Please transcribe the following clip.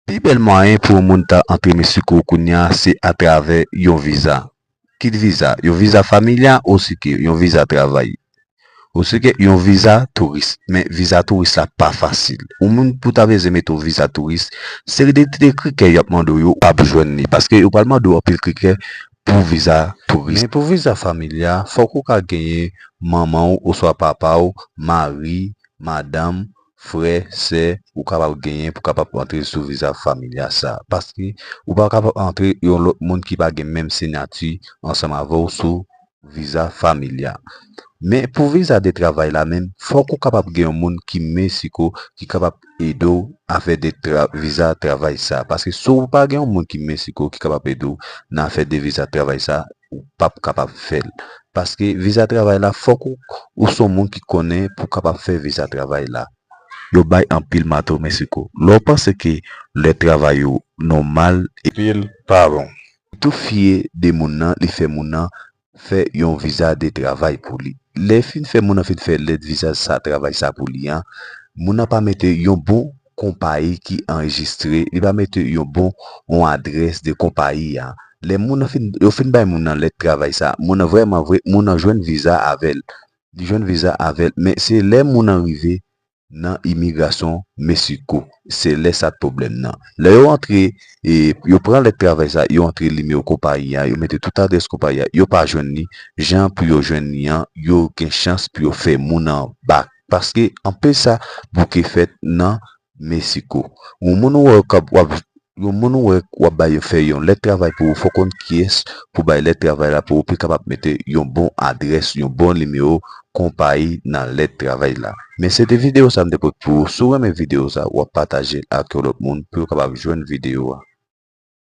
Pi bel moyen pour moun ta entre Mexico kounya, c'est à travers yon visa. Kit visa? Yon visa familial aussi que yon visa travail. Aussi que yon visa touriste. Mais visa touriste là pas facile. Ou moun pour ta veze mettre visa touriste, c'est des critères y a demandé yo pas besoin ni parce que yo pas demandé un pile critères pour visa touriste. Mais pour visa familial, faut qu'on ka gagner maman ou soit papa ou mari, madame, frère, sœur ou capable gagner pour capable entrer sur visa familial ça parce que ou pas capable entrer yon l'autre monde qui pas gen même signature ensemble avec ou sur visa familial. Mais pour visa de travail là même, faut qu'on capable gagner un monde qui Mexico qui capable aider à faire des visa travail ça parce que si ou pas gagner un monde qui Mexico qui capable aider à faire des visa travail ça ou pas capable faire parce que visa travail là faut qu'on ou son monde qui connaît pour capable faire visa travail là. Yo bay en pile mato Mexico. L'on pense que le travail yo normal et pile pas bon. Tout fier de moun nan, li fait moun nan fait yon visa de travail pour lui. Les fin fait moun nan fin fait le visa ça travail ça pour lui hein. Moun nan pas mettre yon bon compagnie qui enregistré, il va mettre yon bon on adresse de compagnie hein. Les moun nan fin yo fin bay moun nan le travail ça. Moun nan vraiment vrai moun nan joine visa avec. Di joine visa avec mais c'est les moun nan arrivé dans immigration Mexico, c'est là ça problème nan. Là yo entre et yo prend le travail ça, yo entre li au compagnie, yo mette tout adresse compagnie, yo pas joindre ni, gens pour yo joindre ni, yo gen chance pour yo faire moun en bac parce que en peu ça bouquet fait dans Mexico. Ou moun yo moun wè ba yo fait yon le travail pour faut qu'on qui est pour ba le travail là pour plus capable mettre yon bon adresse, yon bon numéro compagnie dans le travail là. Mais cette vidéo ça me dépose pour sur mes vidéos ça ou partager avec l'autre monde pour capable joindre vidéo.